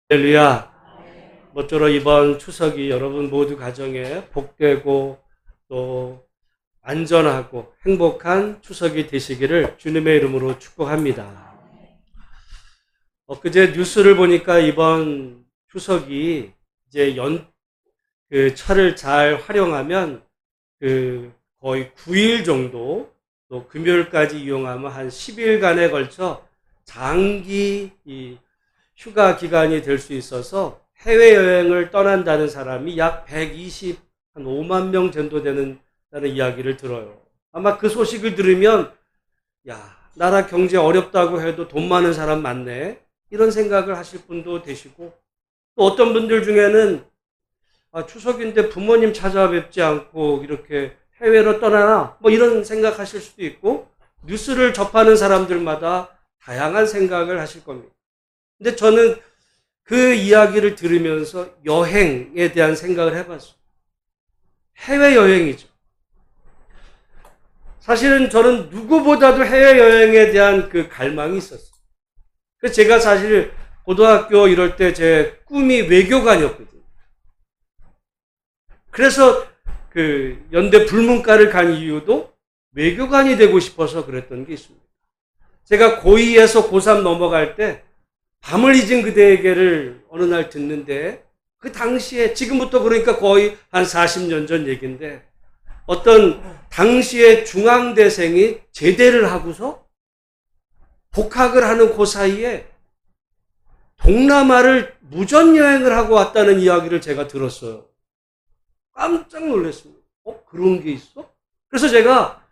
할렐루야. 모쪼록 이번 추석이 여러분 모두 가정에 복되고 또 안전하고 행복한 추석이 되시기를 주님의 이름으로 축복합니다. 엊그제 뉴스를 보니까 이번 추석이 이제 철을 잘 활용하면 거의 9일 정도 또 금요일까지 이용하면 한 10일간에 걸쳐 장기 휴가 기간이 될 수 있어서 해외여행을 떠난다는 사람이 약 125만 명 정도 된다는 이야기를 들어요. 아마 그 소식을 들으면 나라 경제 어렵다고 해도 돈 많은 사람 많네, 이런 생각을 하실 분도 되시고, 또 어떤 분들 중에는 추석인데 부모님 찾아뵙지 않고 이렇게 해외로 떠나나, 뭐 이런 생각하실 수도 있고, 뉴스를 접하는 사람들마다 다양한 생각을 하실 겁니다. 근데 저는 그 이야기를 들으면서 여행에 대한 생각을 해봤어요. 해외여행이죠. 사실은 저는 누구보다도 해외여행에 대한 그 갈망이 있었어요. 그래서 제가 사실 고등학교 이럴 때 제 꿈이 외교관이었거든요. 그래서 연대 불문과를 간 이유도 외교관이 되고 싶어서 그랬던 게 있습니다. 제가 고2에서 고3 넘어갈 때 밤을 잊은 그대에게를 어느 날 듣는데, 그 당시에, 지금부터 그러니까 거의 한 40년 전 얘기인데, 어떤 당시의 중앙대생이 제대를 하고서 복학을 하는 그 사이에 동남아를 무전여행을 하고 왔다는 이야기를 제가 들었어요. 깜짝 놀랐습니다. 그런 게 있어? 그래서 제가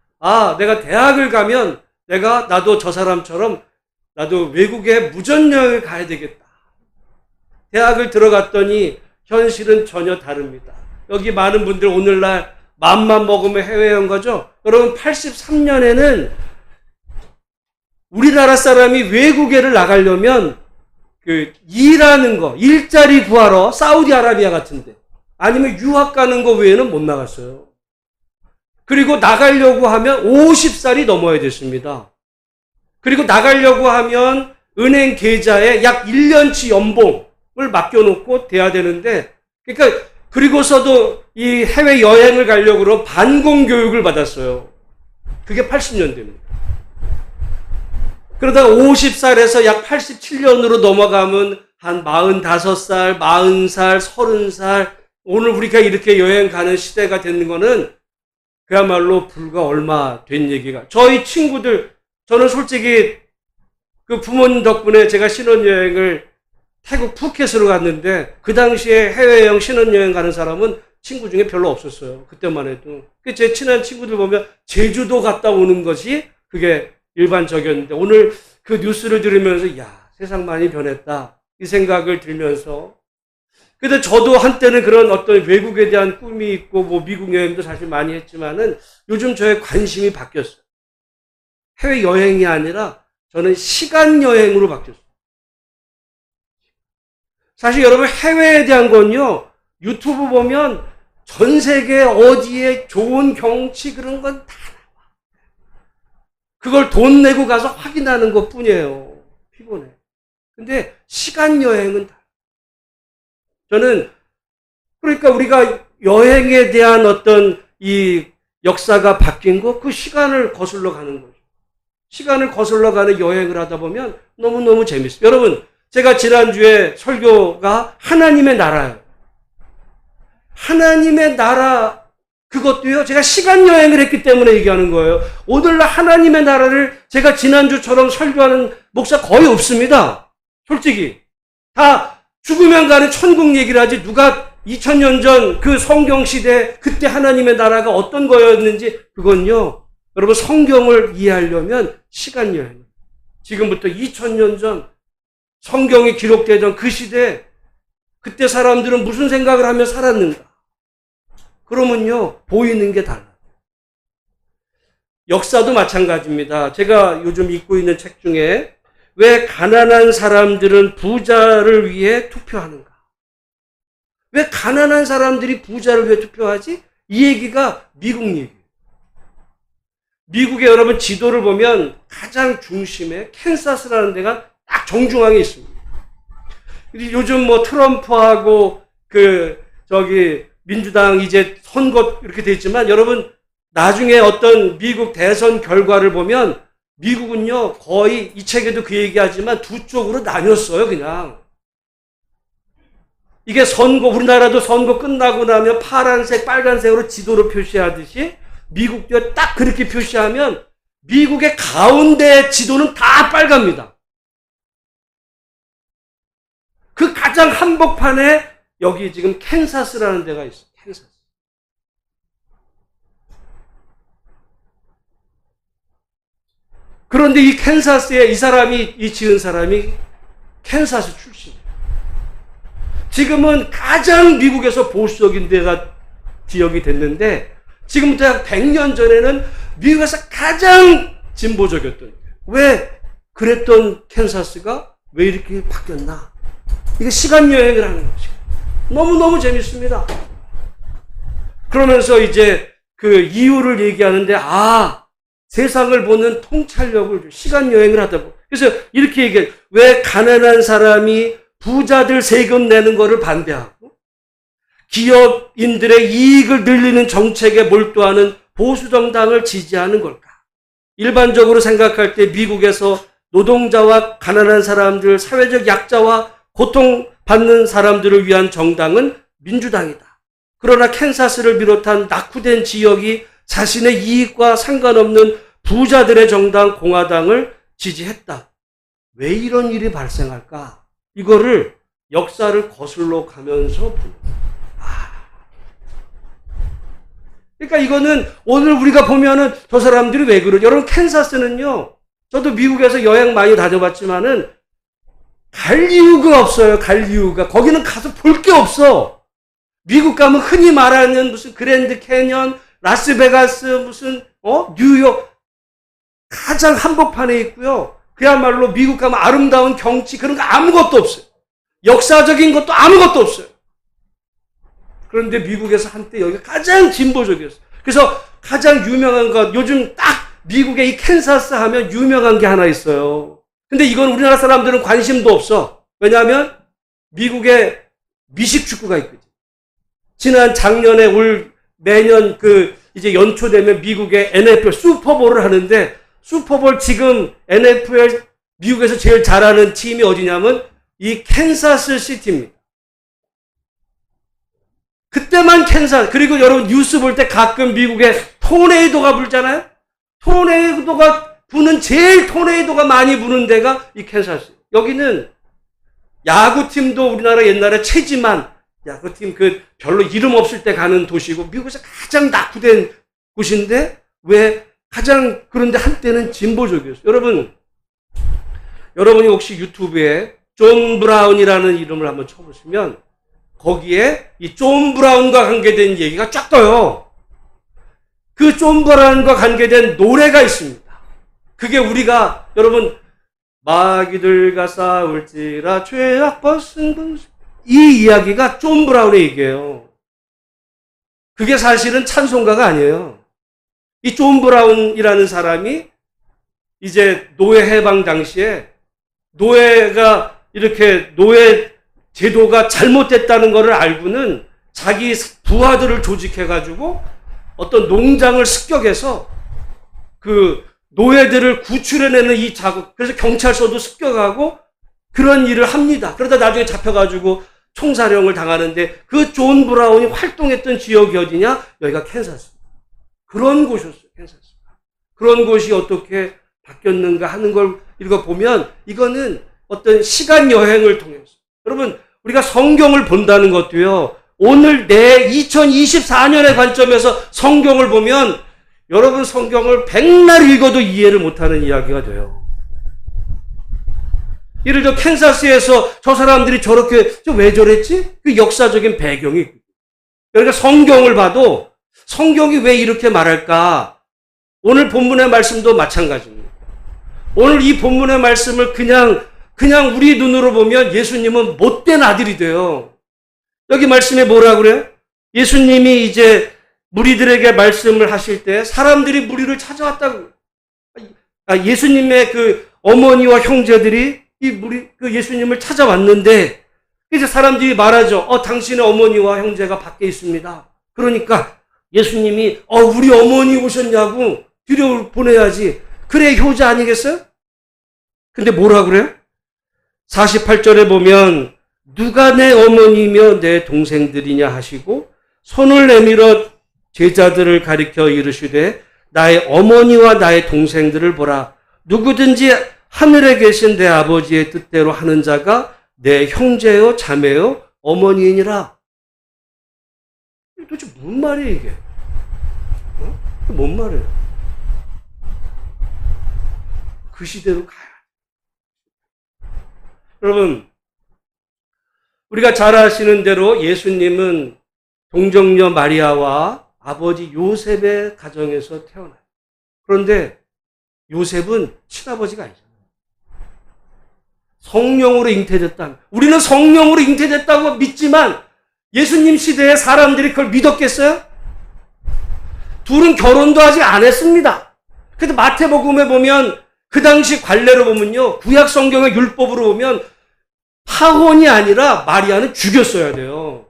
내가 대학을 가면 나도 저 사람처럼 나도 외국에 무전여행을 가야 되겠다. 대학을 들어갔더니 현실은 전혀 다릅니다. 여기 많은 분들 오늘날 맘만 먹으면 해외여행 가죠? 여러분, 83년에는 우리나라 사람이 외국에를 나가려면 일하는 거, 일자리 구하러 사우디아라비아 같은데, 아니면 유학 가는 거 외에는 못 나갔어요. 그리고 나가려고 하면 50살이 넘어야 됐습니다. 그리고 나가려고 하면 은행 계좌에 약 1년치 연봉을 맡겨놓고 돼야 되는데, 그러니까 그리고서도 이 해외여행을 가려고 그러면 반공교육을 받았어요. 그게 80년대입니다. 그러다가 50살에서 약 87년으로 넘어가면 한 45살, 40살, 30살, 오늘 우리가 이렇게 여행 가는 시대가 되는 거는 그야말로 불과 얼마 된 얘기가. 저희 친구들, 저는 솔직히 그 부모님 덕분에 제가 신혼여행을 태국 푸켓으로 갔는데, 그 당시에 해외여행 신혼여행 가는 사람은 친구 중에 별로 없었어요. 그때만 해도. 제 친한 친구들 보면 제주도 갔다 오는 것이 그게 일반적이었는데, 오늘 그 뉴스를 들으면서 세상 많이 변했다, 이 생각을 들면서, 근데 저도 한때는 그런 어떤 외국에 대한 꿈이 있고 뭐 미국 여행도 사실 많이 했지만은 요즘 저의 관심이 바뀌었어요. 해외여행이 아니라 저는 시간여행으로 바뀌었어요. 사실 여러분, 해외에 대한 건요, 유튜브 보면 전 세계 어디에 좋은 경치 그런 건 다 나와. 그걸 돈 내고 가서 확인하는 것 뿐이에요. 피곤해. 근데 시간여행은 다. 저는 그러니까 우리가 여행에 대한 어떤 이 역사가 바뀐 거, 그 시간을 거슬러 가는 거죠. 시간을 거슬러 가는 여행을 하다 보면 너무너무 재밌어요. 여러분, 제가 지난주에 설교가 하나님의 나라예요. 하나님의 나라, 그것도요, 제가 시간여행을 했기 때문에 얘기하는 거예요. 오늘날 하나님의 나라를 제가 지난주처럼 설교하는 목사 거의 없습니다. 솔직히. 다 죽으면 가는 천국 얘기를 하지, 누가 2000년 전 그 성경시대 그때 하나님의 나라가 어떤 거였는지, 그건요, 여러분, 성경을 이해하려면 시간여행. 지금부터 2000년 전 성경이 기록되던 그 시대, 그때 사람들은 무슨 생각을 하며 살았는가? 그러면요, 보이는 게 달라요. 역사도 마찬가지입니다. 제가 요즘 읽고 있는 책 중에 왜 가난한 사람들은 부자를 위해 투표하는가? 왜 가난한 사람들이 부자를 위해 투표하지? 이 얘기가 미국 얘기예요. 미국의 여러분 지도를 보면 가장 중심에 캔사스라는 데가 딱 정중앙에 있습니다. 요즘 뭐 트럼프하고 민주당 이제 선거 이렇게 돼 있지만 여러분 나중에 어떤 미국 대선 결과를 보면 미국은요 거의 이 책에도 그 얘기하지만 두 쪽으로 나뉘었어요. 그냥 이게 우리나라도 선거 끝나고 나면 파란색 빨간색으로 지도로 표시하듯이 미국도 딱 그렇게 표시하면 미국의 가운데 지도는 다 빨갑니다. 그 가장 한복판에 여기 지금 캔사스라는 데가 있어요. 캔사스. 그런데 이 캔사스에 이 지은 사람이 캔사스 출신이에요. 지금은 가장 미국에서 보수적인 데가 지역이 됐는데 지금부터 약 100년 전에는 미국에서 가장 진보적이었던 거예요. 왜 그랬던 캔사스가 왜 이렇게 바뀌었나? 이게 시간 여행을 하는 거죠. 너무너무 재밌습니다. 그러면서 이제 그 이유를 얘기하는데 세상을 보는 통찰력을 시간 여행을 하다 보고 그래서 이렇게 얘기해요. 왜 가난한 사람이 부자들 세금 내는 거를 반대하고 기업인들의 이익을 늘리는 정책에 몰두하는 보수정당을 지지하는 걸까? 일반적으로 생각할 때 미국에서 노동자와 가난한 사람들, 사회적 약자와 고통받는 사람들을 위한 정당은 민주당이다. 그러나 캔사스를 비롯한 낙후된 지역이 자신의 이익과 상관없는 부자들의 정당 공화당을 지지했다. 왜 이런 일이 발생할까? 이거를 역사를 거슬러 가면서 그러니까 이거는 오늘 우리가 보면은 저 사람들이 왜 그러죠? 여러분 캔사스는요. 저도 미국에서 여행 많이 다녀봤지만은 갈 이유가 없어요. 갈 이유가. 거기는 가서 볼 게 없어. 미국 가면 흔히 말하는 무슨 그랜드 캐년, 라스베가스, 뉴욕 가장 한복판에 있고요. 그야말로 미국 가면 아름다운 경치 그런 거 아무것도 없어요. 역사적인 것도 아무것도 없어요. 그런데 미국에서 한때 여기가 가장 진보적이었어요. 그래서 가장 유명한 것, 요즘 딱 미국의 이 캔사스 하면 유명한 게 하나 있어요. 근데 이건 우리나라 사람들은 관심도 없어. 왜냐하면 미국에 미식축구가 있거든. 작년에 매년 이제 연초되면 미국의 NFL 슈퍼볼을 하는데 슈퍼볼 지금 NFL 미국에서 제일 잘하는 팀이 어디냐면 이 캔사스 시티입니다. 그때만 그리고 여러분 뉴스 볼 때 가끔 미국에 토네이도가 불잖아요? 토네이도가 많이 부는 데가 이 캔사스. 여기는 야구팀도 우리나라 옛날에 최지만 야구팀 별로 이름 없을 때 가는 도시고 미국에서 가장 낙후된 곳인데 그런데 한때는 진보적이었어요. 여러분이 혹시 유튜브에 존 브라운이라는 이름을 한번 쳐보시면 거기에 이 존 브라운과 관계된 얘기가 쫙 떠요. 그 존 브라운과 관계된 노래가 있습니다. 그게 우리가 여러분 마귀들과 싸울지라 죄악 벗은 이 이야기가 존 브라운의 얘기예요. 그게 사실은 찬송가가 아니에요. 이 존 브라운이라는 사람이 이제 노예 해방 당시에 노예 제도가 잘못됐다는 것을 알고는 자기 부하들을 조직해가지고 어떤 농장을 습격해서 노예들을 구출해내는 이 작업, 그래서 경찰서도 습격하고 그런 일을 합니다. 그러다 나중에 잡혀가지고 총사령을 당하는데 그 존 브라운이 활동했던 지역이 어디냐? 여기가 캔사스. 그런 곳이었어요, 캔사스. 그런 곳이 어떻게 바뀌었는가 하는 걸 읽어보면 이거는 어떤 시간 여행을 통해서 여러분 우리가 성경을 본다는 것도요. 오늘 내 2024년의 관점에서 성경을 보면 여러분 성경을 백날 읽어도 이해를 못하는 이야기가 돼요. 예를 들어 캔사스에서 저 사람들이 왜 저랬지? 그 역사적인 배경이. 그러니까 성경을 봐도 성경이 왜 이렇게 말할까? 오늘 본문의 말씀도 마찬가지입니다. 오늘 이 본문의 말씀을 그냥 우리 눈으로 보면 예수님은 못된 아들이 돼요. 여기 말씀에 뭐라 그래요? 예수님이 이제 무리들에게 말씀을 하실 때 사람들이 무리를 찾아왔다고. 예수님의 어머니와 형제들이 예수님을 찾아왔는데 그래서 사람들이 말하죠. 당신의 어머니와 형제가 밖에 있습니다. 그러니까 예수님이 우리 어머니 오셨냐고 들여보내야지. 그래 효자 아니겠어요? 근데 뭐라 그래요? 48절에 보면 누가 내 어머니며 내 동생들이냐 하시고 손을 내밀어 제자들을 가리켜 이르시되 나의 어머니와 나의 동생들을 보라. 누구든지 하늘에 계신 내 아버지의 뜻대로 하는 자가 내 형제요 자매요 어머니이니라. 이게 도대체 뭔 말이에요 이게? 이게 뭔 말이에요? 그 시대로 가야. 여러분, 우리가 잘 아시는 대로 예수님은 동정녀 마리아와 아버지 요셉의 가정에서 태어나요. 그런데 요셉은 친아버지가 아니잖아요. 성령으로 잉태됐다. 우리는 성령으로 잉태됐다고 믿지만 예수님 시대에 사람들이 그걸 믿었겠어요? 둘은 결혼도 아직 안 했습니다. 근데 마태복음에 보면 그 당시 관례로 보면요. 구약 성경의 율법으로 보면 파혼이 아니라 마리아는 죽였어야 돼요.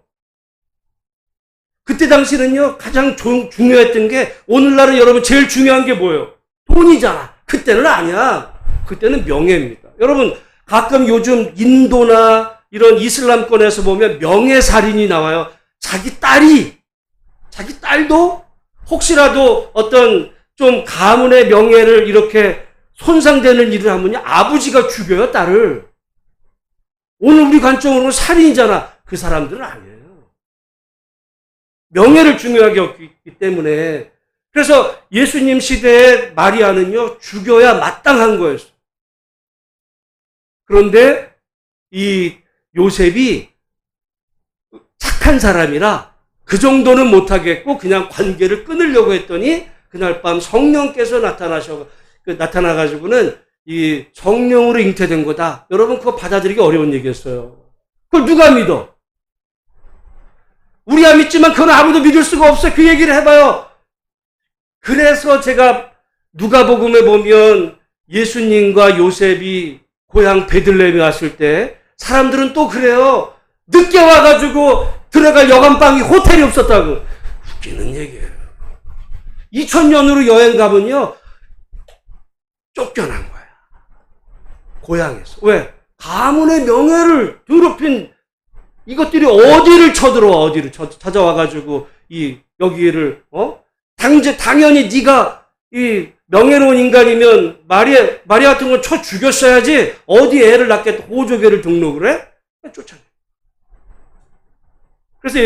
그때 당시는요. 가장 중요했던 게 오늘날은 여러분 제일 중요한 게 뭐예요? 돈이잖아. 그때는 아니야. 그때는 명예입니다. 여러분 가끔 요즘 인도나 이런 이슬람권에서 보면 명예살인이 나와요. 자기 딸도 혹시라도 어떤 좀 가문의 명예를 이렇게 손상되는 일을 하면요. 아버지가 죽여요, 딸을. 오늘 우리 관점으로는 살인이잖아. 그 사람들은 아니에요. 명예를 중요하게 여기기 때문에. 그래서 예수님 시대에 마리아는요. 죽여야 마땅한 거였어요. 그런데 이 요셉이 착한 사람이라 그 정도는 못하겠고 그냥 관계를 끊으려고 했더니 그날 밤 성령께서 나타나가지고는 이 성령으로 잉태된 거다. 여러분 그거 받아들이기 어려운 얘기였어요. 그걸 누가 믿어? 우리야 믿지만 그건 아무도 믿을 수가 없어요. 그 얘기를 해봐요. 그래서 제가 누가복음에 보면 예수님과 요셉이 고향 베들레헴에 왔을 때 사람들은 또 그래요. 늦게 와가지고 들어갈 여관방이 호텔이 없었다고. 웃기는 얘기예요. 2000년으로 여행 가면요. 쫓겨난 거야. 고향에서. 왜? 가문의 명예를 더럽힌 이것들이 어디를 쳐들어와, 어디를 찾아와가지고, 여기를, 당연히 네가 이 명예로운 인간이면 마리아 같은 건 쳐 죽였어야지 어디 애를 낳겠다 호족애를 등록을 해? 쫓아내. 그래서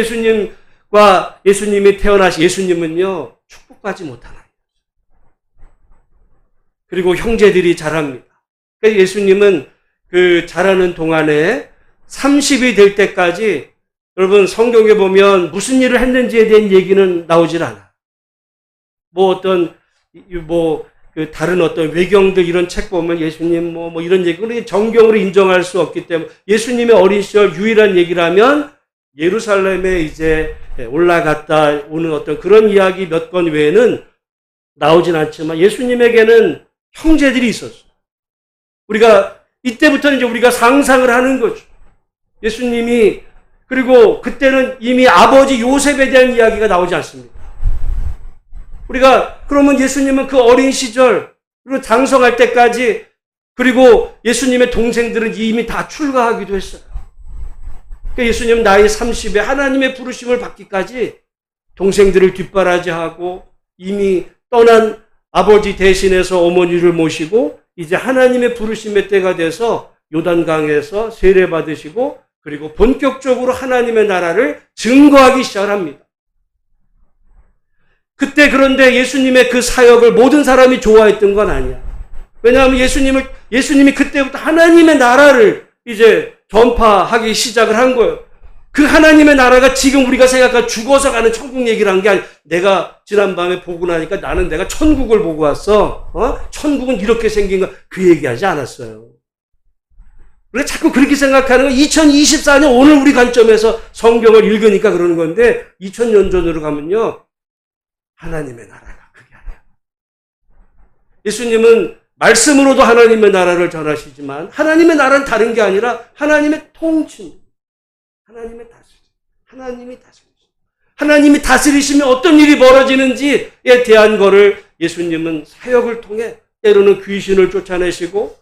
예수님이 태어나신 예수님은요 축복받지 못한 아이였어요. 그리고 형제들이 자랍니다. 그래서 예수님은 그 자라는 동안에 30이 될 때까지 여러분 성경에 보면 무슨 일을 했는지에 대한 얘기는 나오질 않아. 그 다른 어떤 외경들 이런 책 보면 예수님 이런 얘기를 정경으로 인정할 수 없기 때문에 예수님의 어린 시절 유일한 얘기라면 예루살렘에 이제 올라갔다 오는 어떤 그런 이야기 몇 건 외에는 나오진 않지만 예수님에게는 형제들이 있었어요. 우리가 이때부터는 이제 우리가 상상을 하는 거죠. 예수님이 그리고 그때는 이미 아버지 요셉에 대한 이야기가 나오지 않습니다. 우리가 그러면 예수님은 그 어린 시절 그리고 장성할 때까지 그리고 예수님의 동생들은 이미 다 출가하기도 했어요. 그러니까 예수님은 나이 30에 하나님의 부르심을 받기까지 동생들을 뒷바라지하고 이미 떠난 아버지 대신해서 어머니를 모시고 이제 하나님의 부르심의 때가 돼서 요단강에서 세례받으시고 그리고 본격적으로 하나님의 나라를 증거하기 시작을 합니다. 그때 그런데 예수님의 그 사역을 모든 사람이 좋아했던 건 아니야. 왜냐하면 예수님이 그때부터 하나님의 나라를 이제 전파하기 시작을 한 거예요. 그 하나님의 나라가 지금 우리가 생각한 죽어서 가는 천국 얘기를 한 게 아니라 내가 지난밤에 보고 나니까 내가 천국을 보고 왔어. 천국은 이렇게 생긴 거 그 얘기하지 않았어요. 우리가 자꾸 그렇게 생각하는 건 2024년 오늘 우리 관점에서 성경을 읽으니까 그러는 건데 2000년 전으로 가면요. 하나님의 나라가 그게 아니야. 예수님은 말씀으로도 하나님의 나라를 전하시지만 하나님의 나라는 다른 게 아니라 하나님의 통치. 하나님의 다스림. 하나님이 다스리시죠. 하나님이 다스리시면 어떤 일이 벌어지는지에 대한 거를 예수님은 사역을 통해 때로는 귀신을 쫓아내시고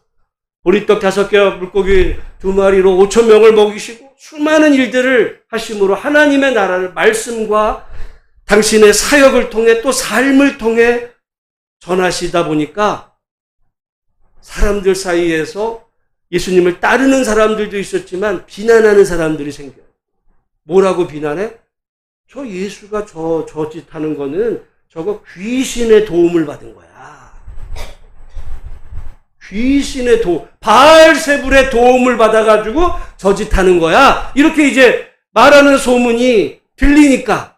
보리떡 5개와 물고기 2마리로 5,000명을 먹이시고 수많은 일들을 하심으로 하나님의 나라를 말씀과 당신의 사역을 통해 또 삶을 통해 전하시다 보니까 사람들 사이에서 예수님을 따르는 사람들도 있었지만 비난하는 사람들이 생겨요. 뭐라고 비난해? 저 예수가 저 짓 하는 거는 저거 귀신의 도움을 받은 거야. 귀신의 바알세불의 도움을 받아가지고 저 짓 하는 거야. 이렇게 이제 말하는 소문이 들리니까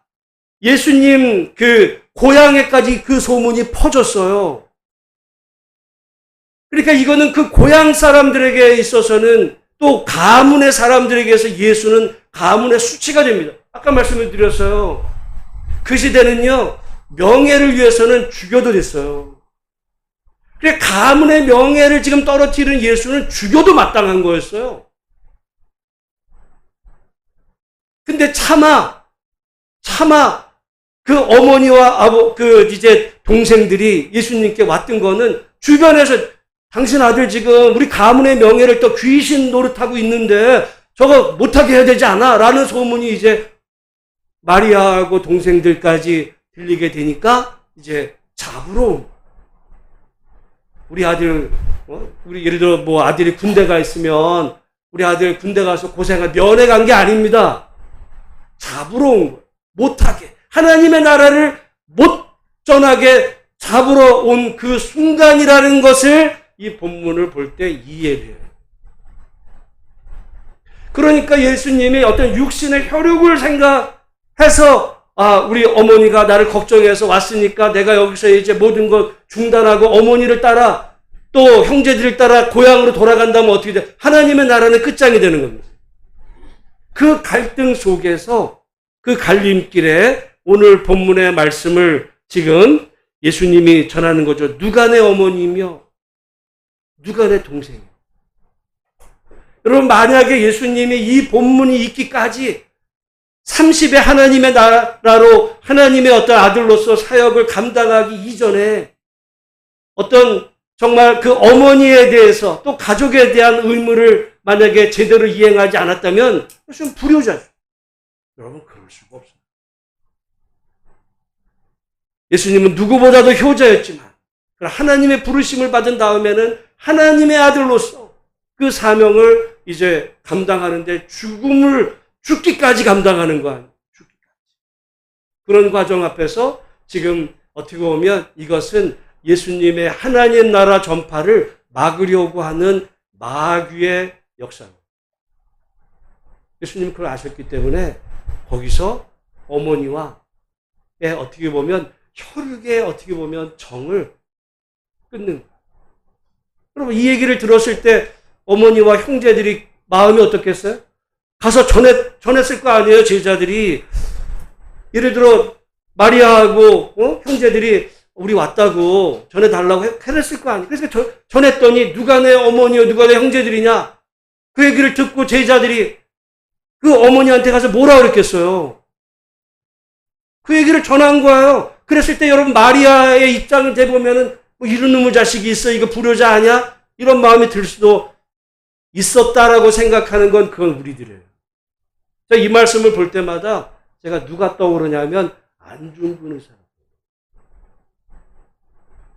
예수님 그 고향에까지 그 소문이 퍼졌어요. 그러니까 이거는 그 고향 사람들에게 있어서는 또 가문의 사람들에게서 예수는 가문의 수치가 됩니다. 아까 말씀을 드렸어요. 그 시대는요, 명예를 위해서는 죽여도 됐어요. 그래, 가문의 명예를 지금 떨어뜨리는 예수는 죽여도 마땅한 거였어요. 근데 차마 그 어머니와 이제 동생들이 예수님께 왔던 거는 주변에서 당신 아들 지금 우리 가문의 명예를 또 귀신 노릇하고 있는데 저거 못하게 해야 되지 않아? 라는 소문이 이제 마리아하고 동생들까지 들리게 되니까 이제 잡으러 우리 아들, 우리 예를 들어 뭐 아들이 군대 가 있으면 우리 아들 군대 가서 고생한 면회 간 게 아닙니다. 잡으러 온 거예요. 못하게. 하나님의 나라를 못 전하게 잡으러 온 그 순간이라는 것을 이 본문을 볼 때 이해를 해요. 그러니까 예수님이 어떤 육신의 혈육을 생각해서 우리 어머니가 나를 걱정해서 왔으니까 내가 여기서 이제 모든 것 중단하고 어머니를 따라 또 형제들을 따라 고향으로 돌아간다면 어떻게 돼? 하나님의 나라는 끝장이 되는 겁니다. 그 갈등 속에서 그 갈림길에 오늘 본문의 말씀을 지금 예수님이 전하는 거죠. 누가 내 어머니며 누가 내 동생이며. 여러분, 만약에 예수님이 이 본문이 있기까지 30의 하나님의 나라로 하나님의 어떤 아들로서 사역을 감당하기 이전에 어떤 정말 그 어머니에 대해서 또 가족에 대한 의무를 만약에 제대로 이행하지 않았다면 좀 불효자죠. 여러분, 그럴 수가 없어요. 예수님은 누구보다도 효자였지만 하나님의 부르심을 받은 다음에는 하나님의 아들로서 그 사명을 이제 감당하는데 죽기까지 감당하는 거 아니에요. 죽기까지. 그런 과정 앞에서 지금 어떻게 보면 이것은 예수님의 하나님 나라 전파를 막으려고 하는 마귀의 역사입니다. 예수님은 그걸 아셨기 때문에 거기서 어머니와 어떻게 보면 혈육의 어떻게 보면 정을 끊는 거예요. 여러분, 이 얘기를 들었을 때 어머니와 형제들이 마음이 어떻겠어요? 가서 전했을 거 아니에요, 제자들이. 예를 들어 마리아하고 형제들이 우리 왔다고 전해달라고 해냈을 거 아니에요. 그래서 전했더니 누가 내 어머니요 누가 내 형제들이냐, 그 얘기를 듣고 제자들이 그 어머니한테 가서 뭐라 그랬겠어요. 그 얘기를 전한 거예요. 그랬을 때 여러분, 마리아의 입장을 대보면은 뭐 이런 놈의 자식이 있어, 이거 불효자 아니야? 이런 마음이 들 수도 있었다라고 생각하는 건 그건 우리들이에요. 이 말씀을 볼 때마다 제가 누가 떠오르냐면 안중근 의사.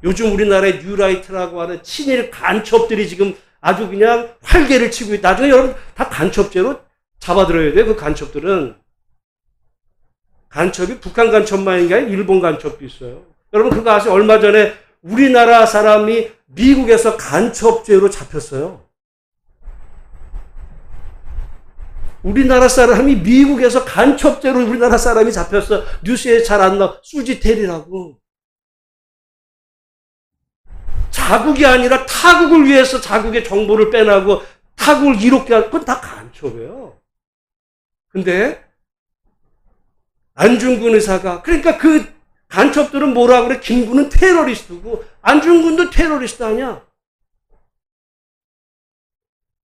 요즘 우리나라의 뉴라이트라고 하는 친일 간첩들이 지금 아주 그냥 활개를 치고 있다. 나중에 여러분 다 간첩죄로 잡아들어야 돼요. 그 간첩들은. 간첩이 북한 간첩만인 게 아니라 일본 간첩도 있어요. 여러분 그거 아세요? 얼마 전에 우리나라 사람이 미국에서 간첩죄로 잡혔어요. 우리나라 사람이 미국에서 간첩죄로 우리나라 사람이 잡혔어. 뉴스에 잘 안 나와. 수지텔이라고. 자국이 아니라 타국을 위해서 자국의 정보를 빼나고 타국을 이롭게 할 건 다 간첩이에요. 근데 안중근 의사가, 그러니까 그 간첩들은 뭐라 그래? 김구는 테러리스트고 안중근도 테러리스트 아니야.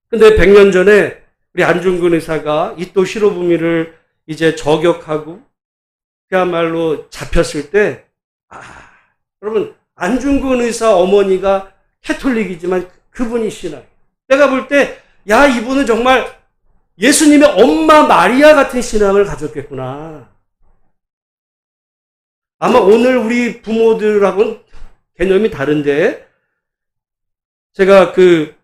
근데 100년 전에 우리 안중근 의사가 이또 히로부미를 이제 저격하고 그야말로 잡혔을 때, 여러분, 안중근 의사 어머니가 캐톨릭이지만 그분이 신앙. 내가 볼 때, 야, 이분은 정말 예수님의 엄마 마리아 같은 신앙을 가졌겠구나. 아마 오늘 우리 부모들하고는 개념이 다른데, 제가 그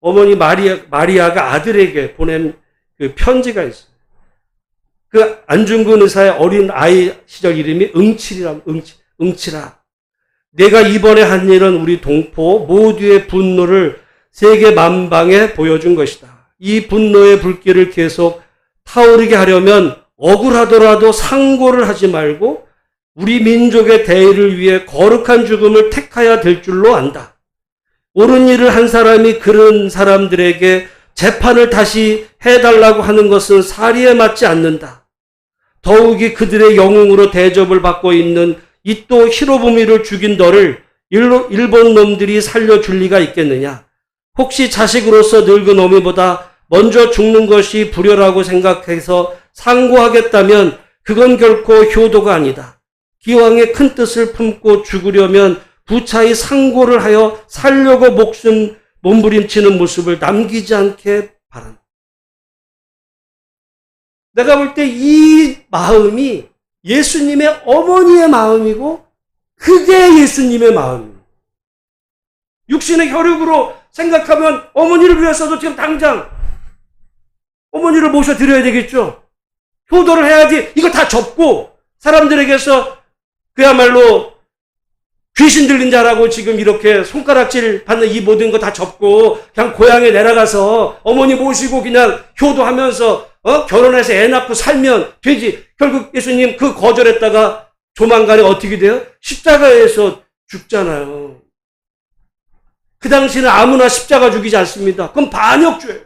어머니 마리아가 아들에게 보낸 그 편지가 있어요. 그 안중근 의사의 어린 아이 시절 이름이 응칠아. 내가 이번에 한 일은 우리 동포 모두의 분노를 세계 만방에 보여준 것이다. 이 분노의 불길을 계속 타오르게 하려면 억울하더라도 상고를 하지 말고 우리 민족의 대의를 위해 거룩한 죽음을 택해야 될 줄로 안다. 옳은 일을 한 사람이 그런 사람들에게 재판을 다시 해달라고 하는 것은 사리에 맞지 않는다. 더욱이 그들의 영웅으로 대접을 받고 있는 이또 히로부미를 죽인 너를 일본 놈들이 살려줄 리가 있겠느냐. 혹시 자식으로서 늙은 어미보다 먼저 죽는 것이 불효라고 생각해서 상고하겠다면 그건 결코 효도가 아니다. 기왕의 큰 뜻을 품고 죽으려면 부차히 상고를 하여 살려고 목숨 몸부림치는 모습을 남기지 않게 바란다. 내가 볼 때 이 마음이 예수님의 어머니의 마음이고 그게 예수님의 마음입니다. 육신의 혈육으로 생각하면 어머니를 위해서도 지금 당장 어머니를 모셔드려야 되겠죠. 효도를 해야지. 이거 다 접고 사람들에게서 그야말로 귀신 들린 자라고 지금 이렇게 손가락질 받는 이 모든 거 다 접고 그냥 고향에 내려가서 어머니 모시고 그냥 효도하면서 결혼해서 애 낳고 살면 되지. 결국 예수님 그 거절했다가 조만간에 어떻게 돼요? 십자가에서 죽잖아요. 그 당시는 아무나 십자가 죽이지 않습니다. 그럼 반역죄예요.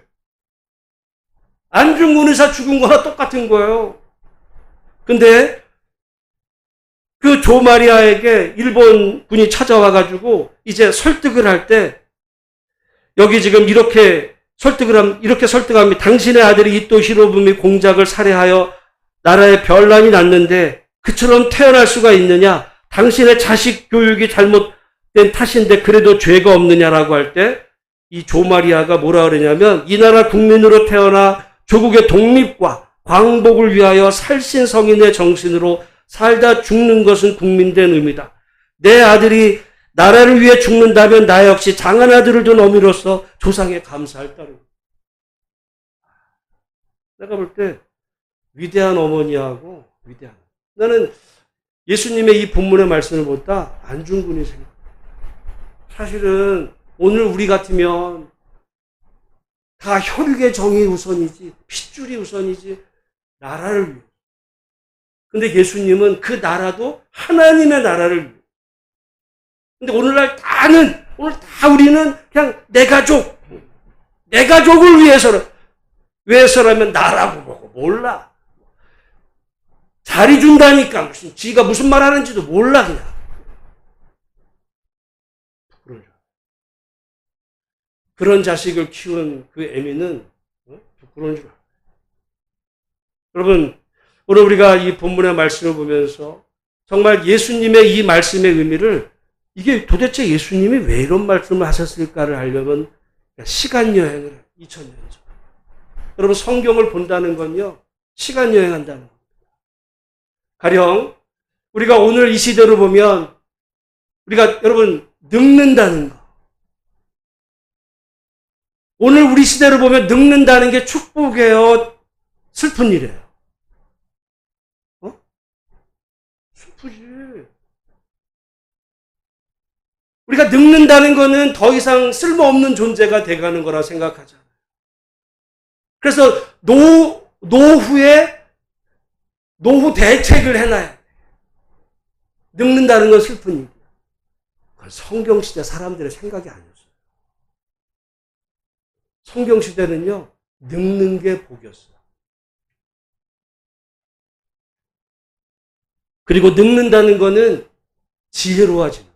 안중근 의사 죽은 거나 똑같은 거예요. 근데 그 조마리아에게 일본 군이 찾아와가지고 이제 설득을 할 때 여기 지금 이렇게 설득합니다. 당신의 아들이 이또 히로부미 공작을 살해하여 나라에 변란이 났는데 그처럼 태어날 수가 있느냐? 당신의 자식 교육이 잘못된 탓인데 그래도 죄가 없느냐라고 할 때 이 조마리아가 뭐라 그러냐면 이 나라 국민으로 태어나 조국의 독립과 광복을 위하여 살신성인의 정신으로 살다 죽는 것은 국민된 의미다. 내 아들이 나라를 위해 죽는다면 나 역시 장한 아들을 둔 어미로서 조상에 감사할 따름이다. 내가 볼 때 위대한 어머니하고 나는 예수님의 이 본문의 말씀을 보다 안중근이 생각해요. 사실은 오늘 우리 같으면 다 혈육의 정이 우선이지 핏줄이 우선이지 나라를 위해. 근데 예수님은 그 나라도 하나님의 나라를 위해. 근데 오늘 다 우리는 그냥 내 가족을 위해서라면 나라고 보고 몰라. 자리 준다니까 지가 무슨 말 하는지도 몰라 그냥. 그런 자식을 키운 그 애미는 부끄러운 줄 알아요. 여러분, 오늘 우리가 이 본문의 말씀을 보면서 정말 예수님의 이 말씀의 의미를 이게 도대체 예수님이 왜 이런 말씀을 하셨을까를 알려면 시간 여행을 해요. 2000년 전. 여러분 성경을 본다는 건요. 시간 여행한다는 겁니다. 가령 우리가 오늘 이 시대로 보면 우리가 여러분 늙는다는 거. 오늘 우리 시대로 보면 늙는다는 게 축복이에요? 슬픈 일이에요? 슬프지. 우리가 늙는다는 거는 더 이상 쓸모없는 존재가 돼가는 거라 생각하잖아요. 그래서 노후 대책을 해놔야 돼. 늙는다는 건 슬픈 일이야. 그건 성경시대 사람들의 생각이 아니었어요. 성경시대는요, 늙는 게 복이었어요. 그리고 늙는다는 거는 지혜로워지는 거.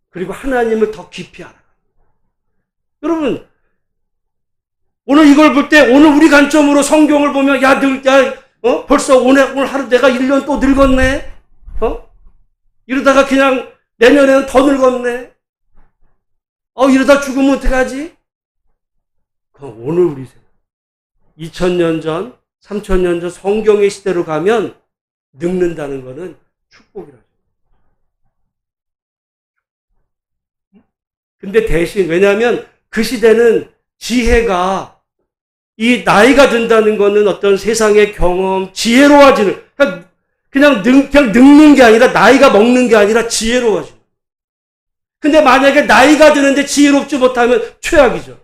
그리고 하나님을 더 깊이 알아가는 거. 여러분, 오늘 이걸 볼 때, 오늘 우리 관점으로 성경을 보면, 벌써 오늘 하루 내가 1년 또 늙었네? 이러다가 그냥 내년에는 더 늙었네? 이러다 죽으면 어떡하지? 그럼 오늘 우리 생각. 2000년 전, 3000년 전 성경의 시대로 가면 늙는다는 것은 축복이라죠. 근데 대신, 왜냐하면 그 시대는 지혜가, 이 나이가 든다는 것은 어떤 세상의 경험, 지혜로워지는, 그냥 늙는 게 아니라, 나이가 먹는 게 아니라 지혜로워지는. 근데 만약에 나이가 드는데 지혜롭지 못하면 최악이죠.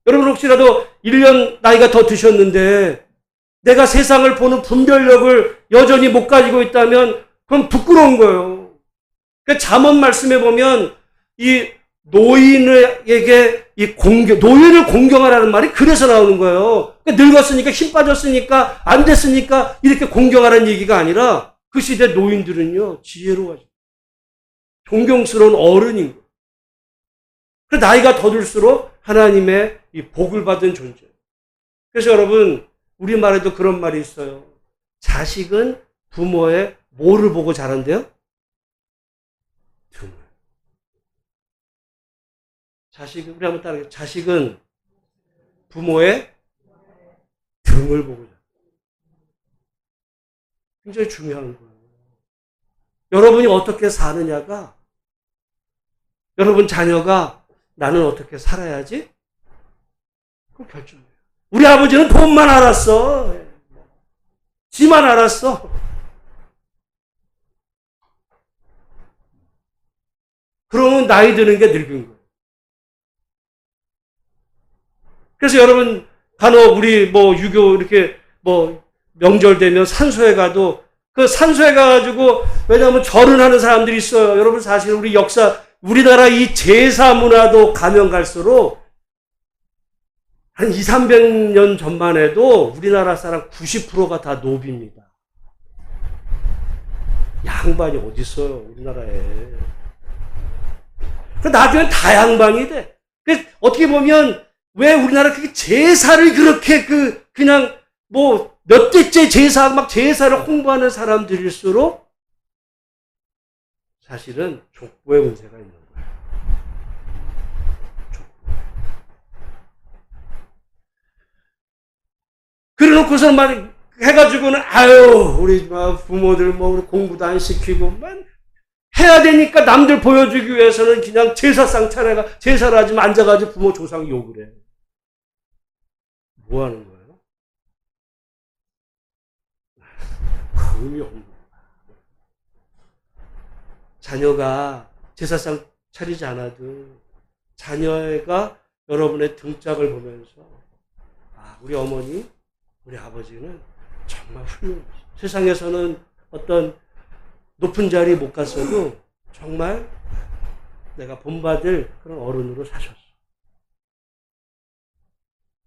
여러분 혹시라도 1년 나이가 더 드셨는데 내가 세상을 보는 분별력을 여전히 못 가지고 있다면 그건 부끄러운 거예요. 그러니까 잠언 말씀에 보면 이 노인에게 노인을 공경하라는 말이 그래서 나오는 거예요. 그러니까 늙었으니까 힘 빠졌으니까 안 됐으니까 이렇게 공경하라는 얘기가 아니라 그 시대 노인들은요 지혜로워져. 존경스러운 어른인 거예요. 그 나이가 더 들수록 하나님의 이 복을 받은 존재. 그래서 여러분 우리말에도 그런 말이 있어요. 자식은 부모의 뭐를 보고 자란대요? 등을. 자식은 우리 한번 따라해요. 자식은 부모의 등을 보고 자란다. 굉장히 중요한 거예요. 여러분이 어떻게 사느냐가 여러분 자녀가 나는 어떻게 살아야지? 그 결정이에요. 우리 아버지는 돈만 알았어. 지만 알았어. 그러면 나이 드는 게 늙은 거예요. 그래서 여러분 간혹 우리 유교 이렇게 명절 되면 산소에 가도 그 산소에 가가지고 왜냐하면 절을 하는 사람들이 있어요. 여러분 사실 우리나라 이 제사 문화도 가면 갈수록 한 200~300년 전만 해도 우리나라 사람 90%가 다 노비입니다. 양반이 어디 있어요, 우리나라에. 나중엔 다 양반이 돼. 어떻게 보면 왜 우리나라 그렇게 제사를 그렇게 그냥 몇 대째 제사를 홍보하는 사람들일수록 사실은 족보의 문제가 있는 거예요. 그래놓고서 해가지고는 우리 부모들 우리 공부도 안 시키고 해야 되니까 남들 보여주기 위해서는 그냥 제사상 제사를 하지만 앉아가지고 부모 조상 욕을 해. 뭐 하는 거예요? 의미 없는 거예요. 자녀가 제사상 차리지 않아도 자녀가 여러분의 등짝을 보면서 우리 어머니, 우리 아버지는 정말 훌륭하시다. 세상에서는 어떤 높은 자리에 못 갔어도 정말 내가 본받을 그런 어른으로 사셨어.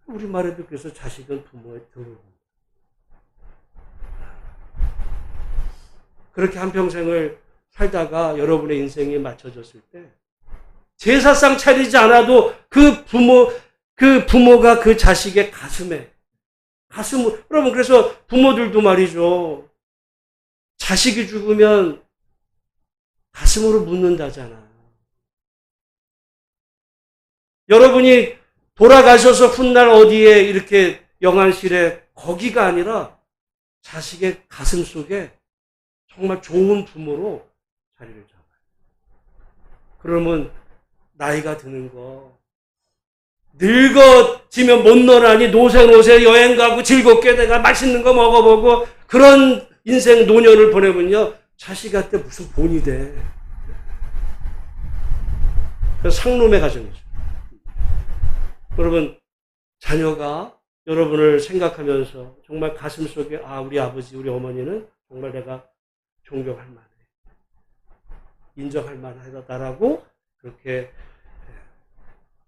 우리말에도 그래서 자식은 부모의 등을 본다. 그렇게 한평생을 살다가 여러분의 인생이 맞춰졌을 때 제사상 차리지 않아도 그 부모가 그 자식의 가슴으로 여러분 그래서 부모들도 말이죠. 자식이 죽으면 가슴으로 묻는다잖아. 여러분이 돌아가셔서 훗날 어디에 이렇게 영안실에 거기가 아니라 자식의 가슴 속에 정말 좋은 부모로 자리를 잡아요. 그러면 나이가 드는 거 늙어지면 못 놀아니 노세 여행 가고 즐겁게 내가 맛있는 거 먹어보고 그런 인생 노년을 보내면요 자식한테 무슨 본이 돼. 상놈의 가정이죠. 여러분 자녀가 여러분을 생각하면서 정말 가슴속에 우리 아버지 우리 어머니는 정말 내가 존경할 만해. 인정할 만하다라고 그렇게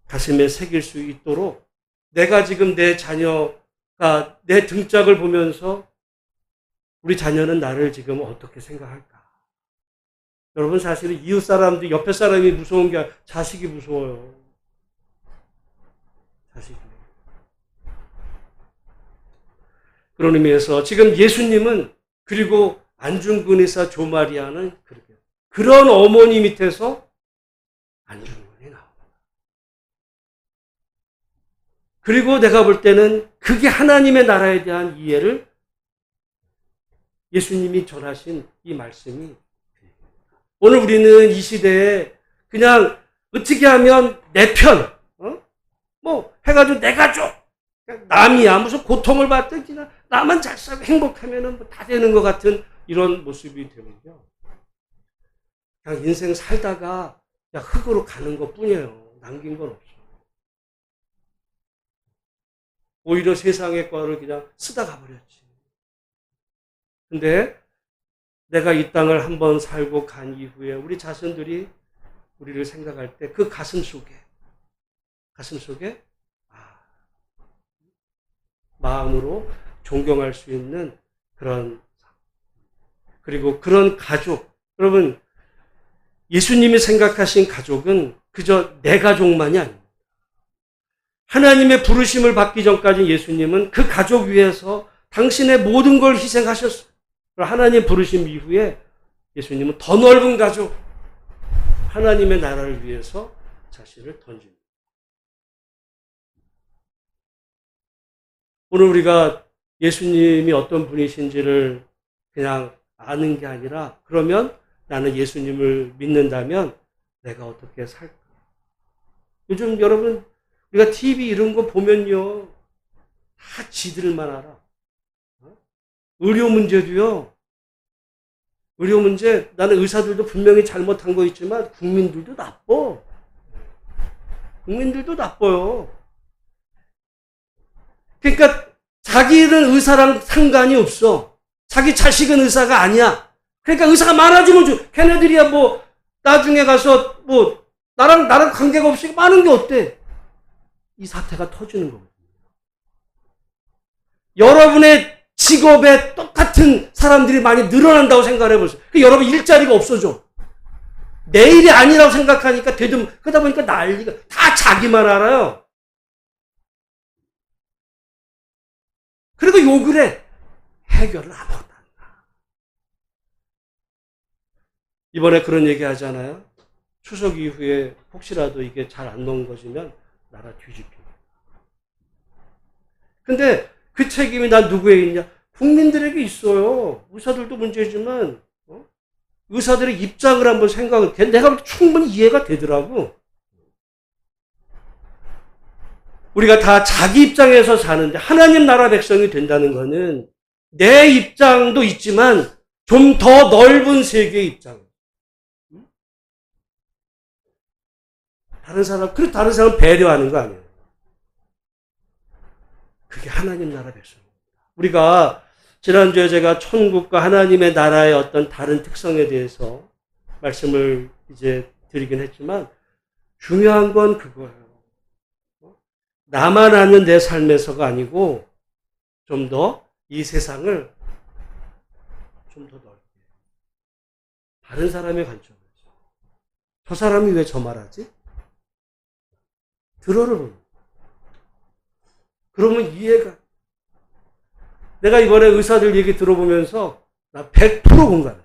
가슴에 새길 수 있도록 내가 지금 내 자녀가 내 등짝을 보면서 우리 자녀는 나를 지금 어떻게 생각할까? 여러분 사실은 이웃 사람들 옆에 사람이 무서운 게 아니라 자식이 무서워요. 자식이. 그런 의미에서 지금 예수님은 그리고 안중근 의사 조마리아는 그렇게 그런 어머니 밑에서 안중근이 나옵니다. 그리고 내가 볼 때는 그게 하나님의 나라에 대한 이해를 예수님이 전하신 이 말씀이 오늘 우리는 이 시대에 그냥 어떻게 하면 내 편, 뭐 해가지고 내 가족, 남이야 무슨 고통을 받든 그냥 나만 잘 살고 행복하면은 뭐 다 되는 것 같은 이런 모습이 되면요. 그냥 인생 살다가 그냥 흙으로 가는 것 뿐이에요. 남긴 건 없어. 오히려 세상의 거를 그냥 쓰다 가버렸지. 근데 내가 이 땅을 한번 살고 간 이후에 우리 자손들이 우리를 생각할 때 그 가슴 속에 마음으로 존경할 수 있는 그런 그리고 그런 가족 여러분 예수님이 생각하신 가족은 그저 내 가족만이 아닙니다. 하나님의 부르심을 받기 전까지 예수님은 그 가족 위해서 당신의 모든 걸 희생하셨어요. 하나님 부르심 이후에 예수님은 더 넓은 가족 하나님의 나라를 위해서 자신을 던집니다. 오늘 우리가 예수님이 어떤 분이신지를 그냥 아는 게 아니라 그러면 나는 예수님을 믿는다면 내가 어떻게 살까? 요즘 여러분 우리가 TV 이런 거 보면요 다 지들만 알아. 의료 문제도요. 의료 문제 나는 의사들도 분명히 잘못한 거 있지만 국민들도 나빠. 국민들도 나빠요. 그러니까 자기는 의사랑 상관이 없어. 자기 자식은 의사가 아니야. 그러니까 의사가 많아지면 걔네들이야 뭐 나중에 가서 뭐 나랑 관계가 없이 많은 게 어때? 이 사태가 터지는 거거든요. 여러분의 직업에 똑같은 사람들이 많이 늘어난다고 생각해 보세요. 여러분 일자리가 없어져. 내일이 아니라고 생각하니까 그러다 보니까 난리가 다 자기만 알아요. 그리고 욕을 해. 해결을 아무것도 안 한다. 이번에 그런 얘기 하잖아요. 추석 이후에 혹시라도 이게 잘 안 넘어지면 나라 뒤집힙니다. 근데 그 책임이 난 누구에 있냐? 국민들에게 있어요. 의사들도 문제지만 의사들의 입장을 한번 생각을 내가 충분히 이해가 되더라고. 우리가 다 자기 입장에서 사는데 하나님 나라 백성이 된다는 것은 내 입장도 있지만 좀 더 넓은 세계의 입장. 다른 사람 배려하는 거 아니에요. 그게 하나님 나라 백성입니다. 우리가 지난주에 제가 천국과 하나님의 나라의 어떤 다른 특성에 대해서 말씀을 이제 드리긴 했지만 중요한 건 그거예요. 나만 아는 내 삶에서가 아니고 좀 더 이 세상을 좀 더 넓게 다른 사람의 관점에서 저 사람이 왜 저 말하지? 들어를 보는 그러면 이해가 내가 이번에 의사들 얘기 들어보면서 나 100% 공감했어.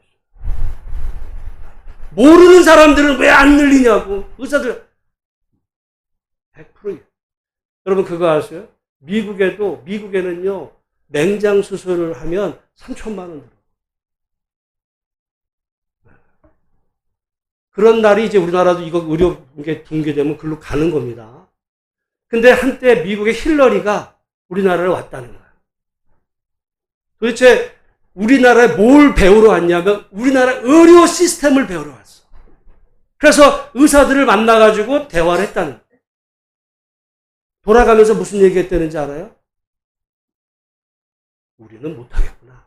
모르는 사람들은 왜 안 늘리냐고. 의사들 100%예요. 여러분 그거 아세요? 미국에는요 맹장 수술을 하면 3천만 원 들어요. 그런 날이 이제 우리나라도 이거 의료 붕괴되면 글로 가는 겁니다. 근데 한때 미국의 힐러리가 우리나라를 왔다는 거야. 도대체 우리나라에 뭘 배우러 왔냐면 우리나라 의료 시스템을 배우러 왔어. 그래서 의사들을 만나가지고 대화를 했다는 거야. 돌아가면서 무슨 얘기했다는지 알아요? 우리는 못하겠구나.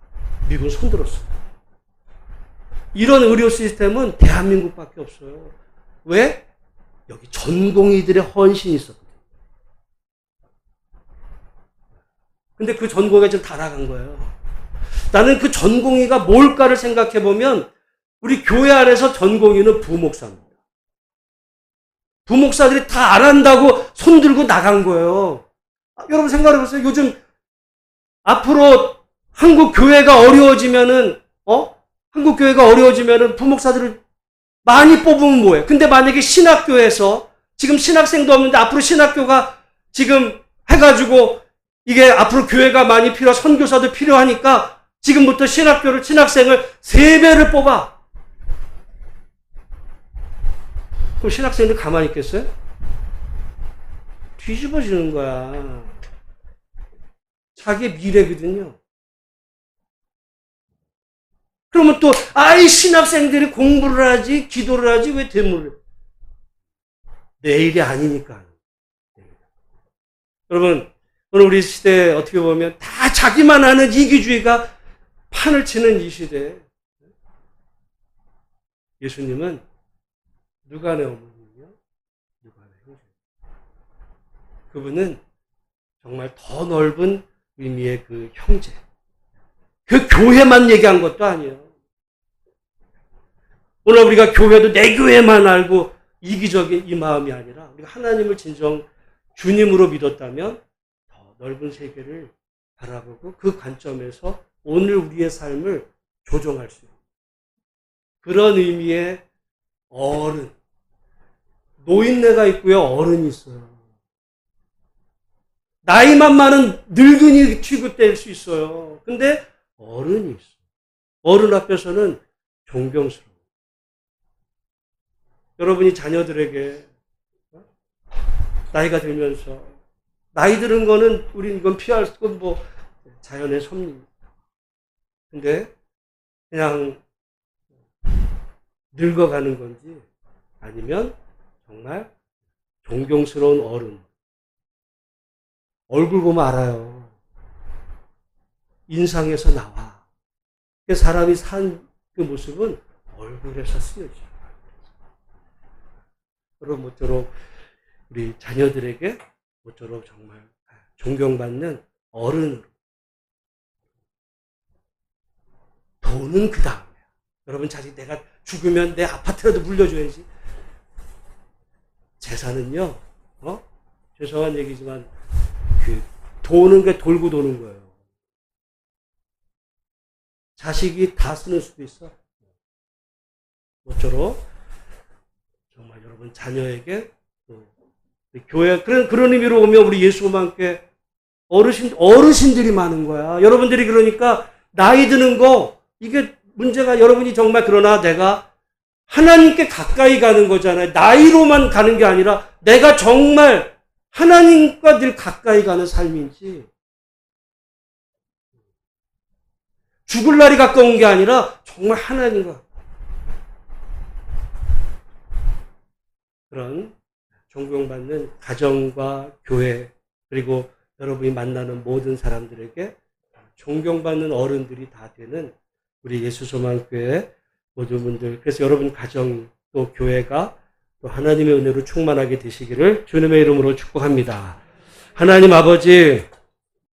미국은 손들었어. 이런 의료 시스템은 대한민국밖에 없어요. 왜? 여기 전공의들의 헌신이 있었거든. 근데 그 전공의가 지금 다 나간 거예요. 나는 그 전공의가 뭘까를 생각해 보면 우리 교회 안에서 전공의는 부목사입니다. 부목사들이 다 안 한다고 손들고 나간 거예요. 여러분 생각해 보세요. 요즘 앞으로 한국 교회가 어려워지면은, 한국 교회가 어려워지면은 부목사들을 많이 뽑으면 뭐예요? 근데 만약에 신학교에서 지금 신학생도 없는데 앞으로 신학교가 지금 해가지고 이게 앞으로 교회가 많이 선교사도 필요하니까 지금부터 신학생을 3배를 뽑아. 그럼 신학생들 가만히 있겠어요? 뒤집어지는 거야. 자기의 미래거든요. 그러면 또, 신학생들이 공부를 하지, 기도를 하지, 왜 대물을? 내 일이 아니니까. 여러분, 오늘 우리 시대에 어떻게 보면 다 자기만 아는 이기주의가 판을 치는 이 시대에 예수님은 누가 내 어머니며 누가 내 형제. 그분은 정말 더 넓은 의미의 그 형제. 그 교회만 얘기한 것도 아니에요. 오늘 우리가 교회도 내 교회만 알고 이기적인 이 마음이 아니라 우리가 하나님을 진정 주님으로 믿었다면 더 넓은 세계를 바라보고 그 관점에서 오늘 우리의 삶을 조정할 수 있는 그런 의미의 어른. 노인네가 있고요. 어른이 있어요. 나이만 많은 늙은이 취급될 수 있어요. 근데 어른이 있어요. 어른 앞에서는 존경스러워요. 여러분이 자녀들에게 나이가 들면서 나이 드는 거는 우린 이건 피할 수 없고 뭐 자연의 섭리. 근데 그냥 늙어가는 건지 아니면 정말 존경스러운 어른. 얼굴 보면 알아요. 인상에서 나와. 그 사람이 산 그 모습은 얼굴에서 쓰여져요. 여러분 모쪼록 우리 자녀들에게 모쪼록 정말 존경받는 어른으로. 돈은 그 다음이에요. 여러분 자식 내가 죽으면 내 아파트라도 물려줘야지. 재산은요, 죄송한 얘기지만 그 도는 게 돌고 도는 거예요. 자식이 다 쓰는 수도 있어. 모쪼록 정말 여러분 자녀에게 교회 그런 의미로 보면 우리 예수와 함께 어르신들이 많은 거야. 여러분들이 그러니까 나이 드는 거 이게 문제가 여러분이 정말 그러나 내가 하나님께 가까이 가는 거잖아요. 나이로만 가는 게 아니라 내가 정말 하나님과 늘 가까이 가는 삶인지 죽을 날이 가까운 게 아니라 정말 하나님과 그런 존경받는 가정과 교회 그리고 여러분이 만나는 모든 사람들에게 존경받는 어른들이 다 되는 우리 예수소망교회 모든 분들 그래서 여러분 가정 또 교회가 또 하나님의 은혜로 충만하게 되시기를 주님의 이름으로 축복합니다. 하나님 아버지